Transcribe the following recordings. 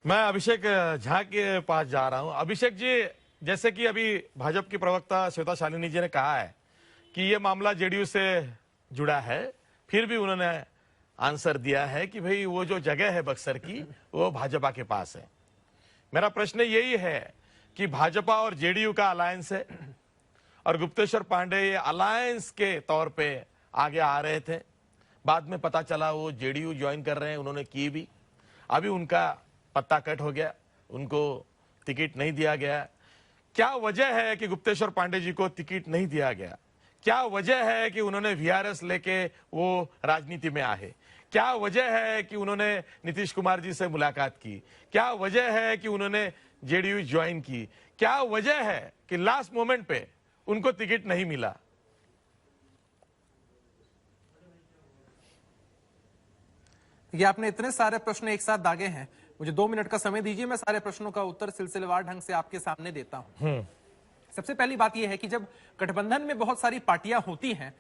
मैं अभिषेक झा के पास जा रहा हूं। अभिषेक जी, जैसे कि अभी भाजपा की प्रवक्ता श्वेता शालिनी जी ने कहा है कि ये मामला जेडीयू से जुड़ा है, फिर भी उन्होंने आंसर दिया है कि भाई वो जो जगह है बक्सर की वो भाजपा के पास है। मेरा प्रश्न यही है कि भाजपा और जेडीयू का अलायंस है और गुप्तेश्वर पांडे ये अलायंस के तौर पे आगे आ रहे थे। बाद में पता चला वो जेडीयू ज्वाइन कर रहे हैं, उन्होंने की भी। अभी उनका पत्ता कट हो गया, उनको टिकट नहीं दिया गया। क्या वजह है कि गुप्तेश्वर पांडे जी को टिकट नहीं दिया गया? क्या वजह है कि उन्होंने वीआरएस लेके वो राजनीति में आए? क्या वजह है कि उन्होंने नीतीश कुमार जी से मुलाकात की? क्या वजह है कि उन्होंने जेडीयू ज्वाइन की? क्या वजह है कि लास्ट मोमेंट पे उनको टिकट नहीं मिला? ये आपने इतने सारे प्रश्न एक साथ दागे हैं, मुझे 2 मिनट का समय दीजिए, मैं सारे प्रश्नों का उत्तर सिलसिलेवार ढंग से आपके सामने देता हूं। सबसे पहली बात यह है कि जब गठबंधन में बहुत सारी पार्टियां होती हैं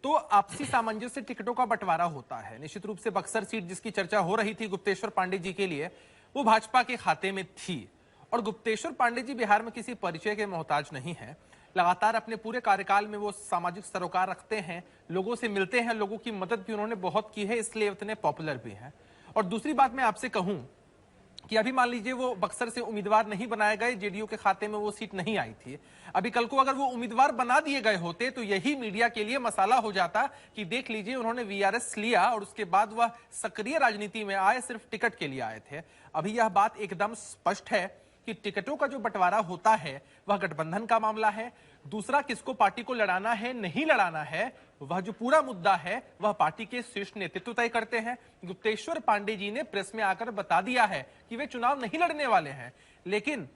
तो आपसी सामंजस्य टिकटों का बंटवारा होता है। निश्चित रूप से बक्सर सीट जिसकी चर्चा हो रही थी गुप्तेश्वर पांडे जी के लिए, वो भाजपा के खाते में थी। और गुप्तेश्वर पांडे जी बिहार में किसी परिचय के मोहताज नहीं है। लगातार अपने पूरे कार्यकाल में वो सामाजिक सरोकार रखते हैं, लोगों से मिलते हैं, लोगों की मदद भी उन्होंने बहुत की है, इसलिए इतने पॉपुलर भी हैं। और दूसरी बात मैं आपसे कहूं कि अभी मान लीजिए वो बक्सर से उम्मीदवार नहीं बनाए गए, जेडीयू के खाते में वो सीट नहीं आई थी। अभी कल को अगर वो उम्मीदवार बना दिए गए होते तो यही मीडिया के लिए मसाला हो जाता कि देख लीजिए उन्होंने वीआरएस लिया और उसके बाद वह सक्रिय राजनीति में आए, सिर्फ टिकट के लिए आए थे। अभी यह बात एकदम स्पष्ट है कि टिकटों का जो बंटवारा होता है वह गठबंधन का मामला है। दूसरा, किसको पार्टी को लड़ाना है नहीं लड़ाना है, वह जो पूरा मुद्दा है वह पार्टी के शीर्ष नेतृत्व तय करते हैं। गुप्तेश्वर पांडे जी ने प्रेस में आकर बता दिया है कि वे चुनाव नहीं लड़ने वाले हैं, लेकिन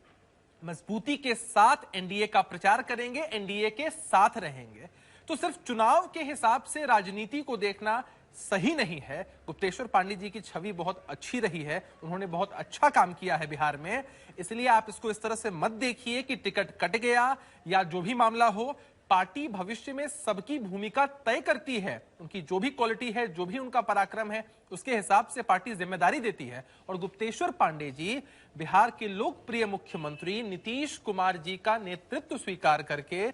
मजबूती के साथ एनडीए का प्रचार करेंगे, एनडीए के साथ रहेंगे। तो सिर्फ चुनाव के हिसाब से राजनीति को देखना सही नहीं है। गुप्तेश्वर पांडे जी की छवि बहुत अच्छी रही है, उन्होंने बहुत अच्छा काम किया है बिहार में, इसलिए आप इसको इस तरह से मत देखिए कि टिकट कट गया या जो भी मामला हो। पार्टी भविष्य में सबकी भूमिका तय करती है, उनकी जो भी क्वालिटी है, जो भी उनका पराक्रम है, उसके हिसाब से पार्टी जिम्मेदारी देती है। और गुप्तेश्वर पांडे जी बिहार के लोकप्रिय मुख्यमंत्री नीतीश कुमार जी का नेतृत्व स्वीकार करके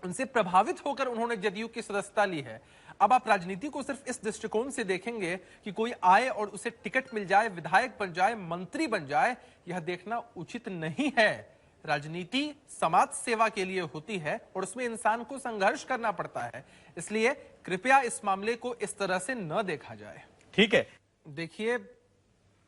उनसे प्रभावित होकर उन्होंने जदयू की सदस्यता ली है। अब आप राजनीति को सिर्फ इस दृष्टिकोण से देखेंगे कि कोई आए और उसे टिकट मिल जाए, विधायक बन जाए, मंत्री बन जाए, यह देखना उचित नहीं है। राजनीति समाज सेवा के लिए होती है और उसमें इंसान को संघर्ष करना पड़ता है, इसलिए कृपया इस मामले को इस तरह से न देखा जाए। ठीक है, देखिए,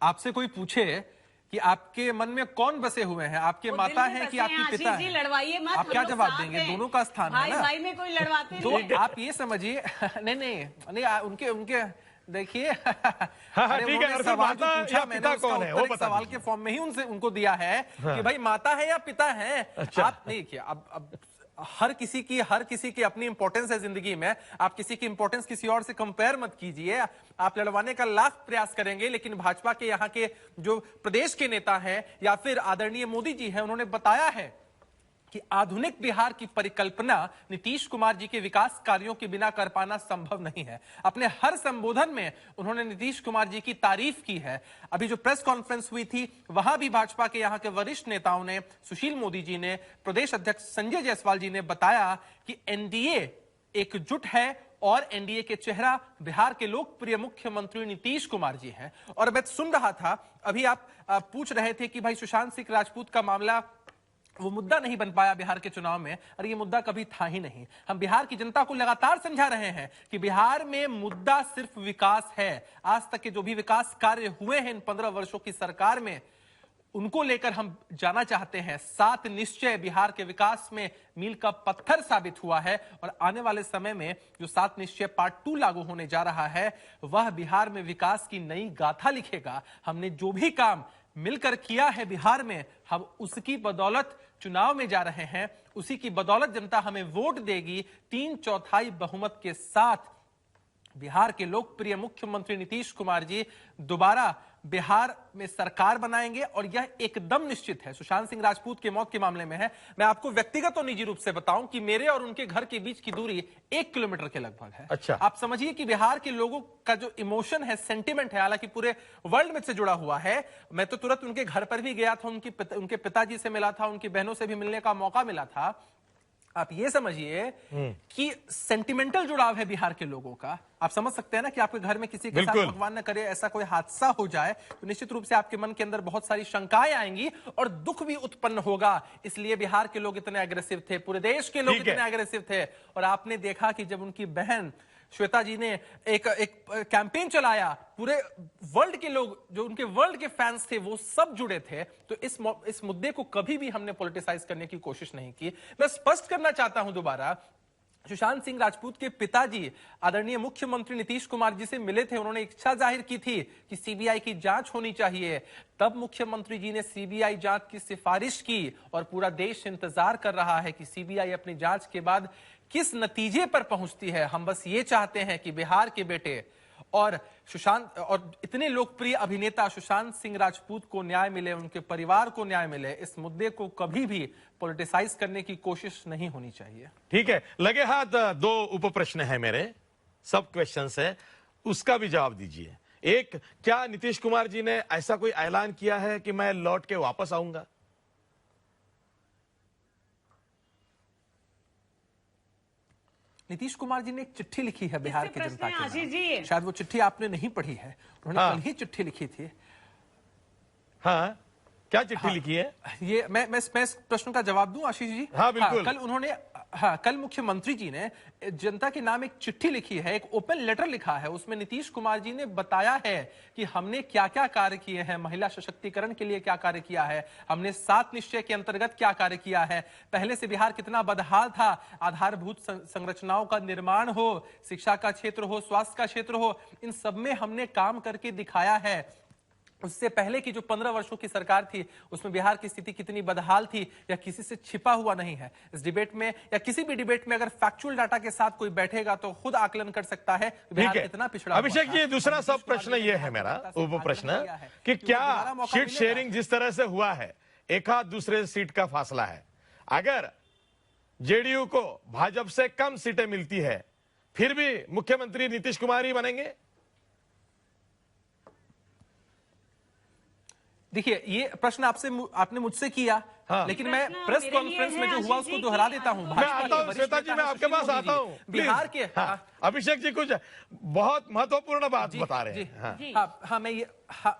आपसे कोई पूछे कि आपके मन में कौन बसे हुए हैं, आपके माता हैं कि आपके पिता हैं, लड़वाइए मत, आप क्या जवाब देंगे? दोनों का स्थान है ना। भाई में कोई लड़वाते तो आप ये समझिए नहीं उनके देखिए हाँ, ठीक है। सवाल जो माता पूछा या मैंने पिता उसका कौन है उत्तर वो एक बता सवाल के फॉर्म में ही उनको दिया है कि भाई माता है या पिता है। अच्छा। आप नहीं किया, अब हर किसी की अपनी इंपॉर्टेंस है जिंदगी में। आप किसी की इंपॉर्टेंस किसी और से कंपेयर मत कीजिए। आप लड़वाने का लाख प्रयास करेंगे, लेकिन भाजपा के यहाँ के जो प्रदेश के नेता हैं या फिर आदरणीय मोदी जी हैं, उन्होंने बताया है कि आधुनिक बिहार की परिकल्पना नीतीश कुमार जी के विकास कार्यों के बिना कर पाना संभव नहीं है। अपने हर संबोधन में उन्होंने नीतीश कुमार जी की तारीफ की है। अभी जो प्रेस कॉन्फ्रेंस हुई थी वहां भी भाजपा के यहाँ के वरिष्ठ नेताओं ने, सुशील मोदी जी ने, प्रदेश अध्यक्ष संजय जायसवाल जी ने बताया कि एनडीए एकजुट है और एनडीए के चेहरा बिहार के लोकप्रिय मुख्यमंत्री नीतीश कुमार जी हैं। और मैं सुन रहा था, अभी आप पूछ रहे थे कि भाई सुशांत सिंह राजपूत का मामला वो मुद्दा नहीं बन पाया बिहार के चुनाव में। अरे ये मुद्दा कभी था ही नहीं। हम बिहार की जनता को लगातार समझा रहे हैं कि बिहार में मुद्दा सिर्फ विकास है। आज तक के जो भी विकास कार्य हुए हैं इन 15 वर्षों की सरकार में, उनको लेकर हम जाना चाहते हैं। 7 निश्चय बिहार के विकास में मील का पत्थर साबित हुआ है और आने वाले समय में जो 7 निश्चय पार्ट 2 लागू होने जा रहा है, वह बिहार में विकास की नई गाथा लिखेगा। हमने जो भी काम मिलकर किया है बिहार में, हम उसकी बदौलत चुनाव में जा रहे हैं, उसी की बदौलत जनता हमें वोट देगी। 3/4 बहुमत के साथ बिहार के लोकप्रिय मुख्यमंत्री नीतीश कुमार जी दोबारा बिहार में सरकार बनाएंगे और यह एकदम निश्चित है। सुशांत सिंह राजपूत की मौत के मामले में है, मैं आपको व्यक्तिगत और निजी रूप से बताऊं कि मेरे और उनके घर के बीच की दूरी 1 किलोमीटर के लगभग है। अच्छा। आप समझिए कि बिहार के लोगों का जो इमोशन है, सेंटिमेंट है, हालांकि पूरे वर्ल्ड में से जुड़ा हुआ है। मैं तो तुरंत उनके घर पर भी गया था, उनके पिताजी से मिला था, उनकी बहनों से भी मिलने का मौका मिला था। आप ये समझिए कि सेंटिमेंटल जुड़ाव है बिहार के लोगों का। आप समझ सकते हैं ना कि आपके घर में किसी के साथ भगवान न करे ऐसा कोई हादसा हो जाए तो निश्चित रूप से आपके मन के अंदर बहुत सारी शंकाएं आएंगी और दुख भी उत्पन्न होगा। इसलिए बिहार के लोग इतने एग्रेसिव थे, पूरे देश के लोग इतने एग्रेसिव थे। और आपने देखा कि जब उनकी बहन श्वेता जी ने एक कैंपेन चलाया, पूरे वर्ल्ड के लोग, जो उनके वर्ल्ड के फैंस थे, वो सब जुड़े थे। तो इस मुद्दे को कभी भी हमने पॉलिटिसाइज करने की कोशिश नहीं की। मैं स्पष्ट करना चाहता हूं दोबारा, सुशांत सिंह राजपूत के पिताजी आदरणीय मुख्यमंत्री नीतीश कुमार जी से मिले थे। उन्होंने इच्छा जाहिर की थी कि सीबीआई की जांच होनी चाहिए। तब मुख्यमंत्री जी ने सीबीआई जांच की सिफारिश की और पूरा देश इंतजार कर रहा है कि सीबीआई अपनी जांच के बाद किस नतीजे पर पहुंचती है। हम बस ये चाहते हैं कि बिहार के बेटे और सुशांत और इतने लोकप्रिय अभिनेता सुशांत सिंह राजपूत को न्याय मिले, उनके परिवार को न्याय मिले। इस मुद्दे को कभी भी पॉलिटिसाइज करने की कोशिश नहीं होनी चाहिए। ठीक है, लगे हाथ 2 उप प्रश्न है मेरे, सब क्वेश्चंस है, उसका भी जवाब दीजिए। एक, क्या नीतीश कुमार जी ने ऐसा कोई ऐलान किया है कि मैं लौट के वापस आऊंगा? नीतीश कुमार जी ने एक चिट्ठी लिखी है बिहार की जनता के नाम। जी। शायद वो चिट्ठी आपने नहीं पढ़ी है, उन्होंने कल ही चिट्ठी लिखी थी। हाँ, क्या चिट्ठी लिखी है? ये मैं इस प्रश्न का जवाब दूं आशीष जी? हाँ, बिल्कुल। कल मुख्यमंत्री जी ने जनता के नाम एक चिट्ठी लिखी है, एक ओपन लेटर लिखा है। उसमें नीतीश कुमार जी ने बताया है कि हमने क्या क्या कार्य किए हैं, महिला सशक्तिकरण के लिए क्या कार्य किया है, हमने 7 निश्चय के अंतर्गत क्या कार्य किया है, पहले से बिहार कितना बदहाल था, आधारभूत संरचनाओं का निर्माण हो, शिक्षा का क्षेत्र हो, स्वास्थ्य का क्षेत्र हो, इन सब में हमने काम करके दिखाया है। उससे पहले की जो 15 वर्षों की सरकार थी उसमें बिहार की स्थिति कितनी बदहाल थी, या किसी से छिपा हुआ नहीं है। इस डिबेट में या किसी भी डिबेट में अगर फैक्चुअल डाटा के साथ कोई बैठेगा तो खुद आकलन कर सकता है बिहार कितना पिछड़ा। अभिषेक जी, दूसरा सब प्रश्न ये है मेरा, उप प्रश्न, कि क्या सीट शेयरिंग जिस तरह से हुआ है, एक हाथ दूसरे सीट का फासला है, अगर जेडीयू को भाजपा से कम सीटें मिलती है फिर भी मुख्यमंत्री नीतीश कुमार ही बनेंगे? देखिए, ये प्रश्न आपने मुझसे किया। हाँ। लेकिन मैं प्रेस कॉन्फ्रेंस में जो हुआ उसको दोहरा देता हूं। मैं आता हूं श्वेता जी, मैं आपके पास आता हूं। बिहार के अभिषेक जी कुछ बहुत महत्वपूर्ण बात बता रहे हैं।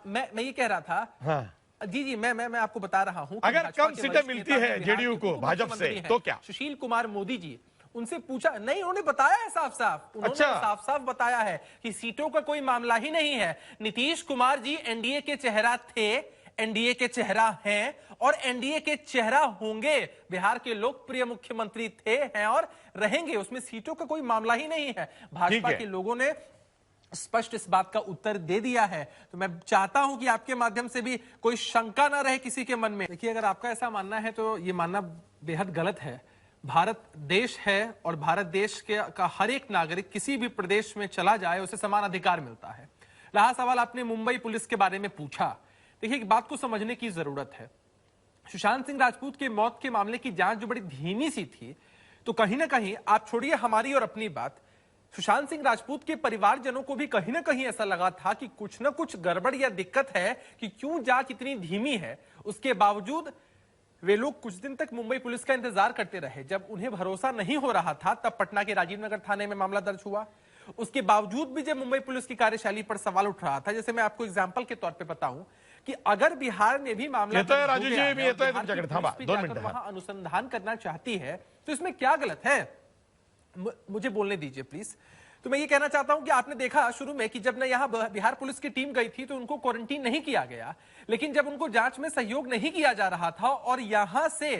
मैं ये कह रहा था। जी, मैं आपको बता रहा हूं, अगर कम सीटें मिलती है जेडीयू को भाजपा से तो क्या? सुशील कुमार मोदी जी, उनसे पूछा नहीं, उन्होंने बताया है साफ-साफ। उन्होंने साफ-साफ बताया है कि सीटों का कोई मामला ही नहीं है। नीतीश कुमार जी एनडीए के चेहरा थे, एनडीए के चेहरा हैं और एनडीए के चेहरा होंगे। बिहार के लोकप्रिय मुख्यमंत्री थे, हैं और रहेंगे। उसमें सीटों का कोई मामला ही नहीं है। भाजपा के लोगों ने स्पष्ट इस बात का उत्तर दे दिया है। तो मैं चाहता हूं कि आपके माध्यम से भी कोई शंका ना रहे किसी के मन में। देखिए, अगर आपका ऐसा मानना है तो ये मानना बेहद गलत है। भारत देश है और भारत देश का हर एक नागरिक किसी भी प्रदेश में चला जाए उसे समान अधिकार मिलता है। रहा सवाल आपने मुंबई पुलिस के बारे में पूछा, देखिए, एक बात को समझने की जरूरत है। सुशांत सिंह राजपूत की मौत के मामले की जांच जो बड़ी धीमी सी थी, तो कहीं ना कहीं, आप छोड़िए हमारी और अपनी बात, सुशांत सिंह राजपूत के परिवारजनों को भी कहीं ना कहीं ऐसा लगा था कि कुछ ना कुछ गड़बड़ या दिक्कत है कि क्यों जांच इतनी धीमी है। उसके बावजूद वे लोग कुछ दिन तक मुंबई पुलिस का इंतजार करते रहे। जब उन्हें भरोसा नहीं हो रहा था तब पटना के राजीव नगर थाने में मामला दर्ज हुआ। उसके बावजूद भी जब मुंबई पुलिस की कार्यशैली पर सवाल उठ रहा था, जैसे मैं आपको एग्जांपल के तौर पे बताऊं कि अगर बिहार में भी मामला वहां अनुसंधान करना चाहती है तो इसमें क्या गलत है? मुझे बोलने दीजिए प्लीज। तो मैं ये कहना चाहता हूं कि आपने देखा शुरू में कि जब यहां बिहार पुलिस की टीम गई थी तो उनको क्वारंटीन नहीं किया गया, लेकिन जब उनको जांच में सहयोग नहीं किया जा रहा था और यहां से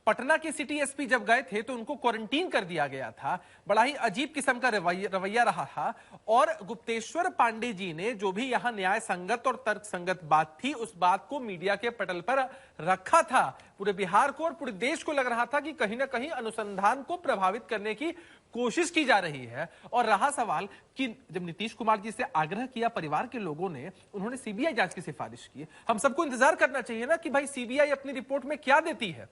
पटना के सिटी एसपी जब गए थे तो उनको क्वारंटीन कर दिया गया था। बड़ा ही अजीब किस्म का रवैया रहा था। और गुप्तेश्वर पांडे जी ने जो भी यहां न्याय संगत और तर्क संगत बात थी उस बात को मीडिया के पटल पर रखा था। पूरे बिहार को और पूरे देश को लग रहा था कि कहीं ना कहीं अनुसंधान को प्रभावित करने की कोशिश की जा रही है। और रहा सवाल कि जब नीतीश कुमार जी से आग्रह किया परिवार के लोगों ने, उन्होंने सीबीआई जांच की सिफारिश की। हम सबको इंतजार करना चाहिए ना कि भाई सीबीआई अपनी रिपोर्ट में क्या देती है।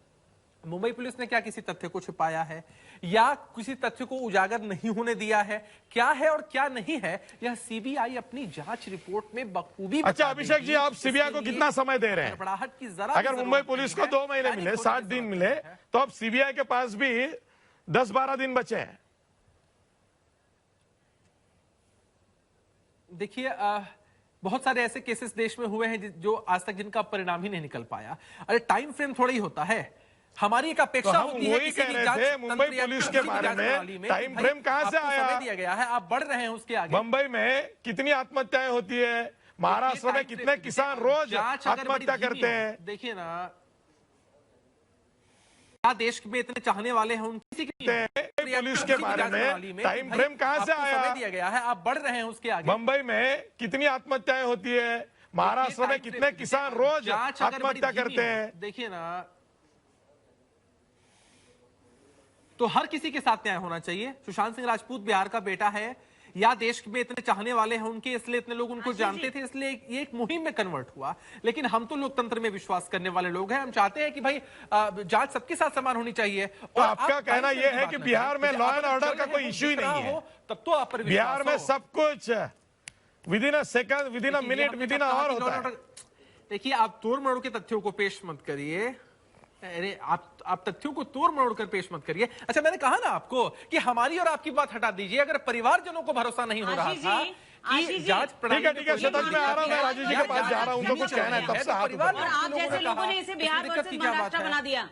मुंबई पुलिस ने क्या किसी तथ्य को छुपाया है या किसी तथ्य को उजागर नहीं होने दिया है, क्या है और क्या नहीं है, यह सीबीआई अपनी जांच रिपोर्ट में बखूबी बता अच्छा अभिषेक जी, आप सीबीआई को कितना समय दे रहे हैं? गड़बड़ाहट की जरा अगर मुंबई पुलिस को 2 महीने मिले, 7 दिन मिले, तो अब सीबीआई के पास भी 10-12 दिन बचे हैं। देखिए बहुत सारे ऐसे केसेस देश में हुए हैं जो आज तक जिनका परिणाम ही नहीं निकल पाया। अरे टाइम फ्रेम थोड़ा ही होता है। हमारी एक अपेक्षा होती है वही कह रहे थे मुंबई पुलिस के बारे में, टाइम फ्रेम कहां से आया? समय दिया गया है, आप बढ़ रहे हैं उसके आगे। मुंबई में कितनी आत्महत्याएं होती है, महाराष्ट्र में कितने किसान रोज आत्महत्या करते हैं। देखिए ना, क्या देश में इतने चाहने वाले हैं उनकी पुलिस के बारे में टाइम फ्रेम कहां से आया? समय दिया गया है, आप बढ़ रहे हैं उसके आगे। मुंबई में कितनी आत्महत्याएं होती है, महाराष्ट्र में कितने किसान रोज आत्महत्या करते हैं। देखिए ना, तो हर किसी के साथ न्याय होना चाहिए। सुशांत सिंह राजपूत बिहार का बेटा है, या देश में इतने चाहने वाले हैं उनके, इसलिए इतने लोग उनको जानते थे, इसलिए ये एक मुहिम में कन्वर्ट हुआ। लेकिन हम तो लोकतंत्र में विश्वास करने वाले लोग हैं। हम चाहते हैं कि भाई जांच सबके साथ समान होनी चाहिए। तो आपका कहना यह है कि बिहार में लॉ एंड ऑर्डर का कोई इश्यू ही नहीं है? तब तो आप पर बिहार में सब कुछ within a second, within a minute, within a hour होता है। देखिए, आप तोड़ मरोड़ के तथ्यों को पेश मत करिए। अरे आप तथ्यों को तोड़ मरोड़ कर पेश मत करिए। अच्छा, मैंने कहा ना आपको कि हमारी और आपकी बात हटा दीजिए। अगर परिवारजनों को भरोसा नहीं हो रहा था कि जांच प्रणाली, ठीक है शतज, मैं आ रहा हूं, मैं राजीव जी के पास जा रहा हूं, उनको कुछ कहना है तब से हाथ ऊपर। और आप जैसे लोगों ने इसे बिहार वर्सेस महाराष्ट्र बना दिया।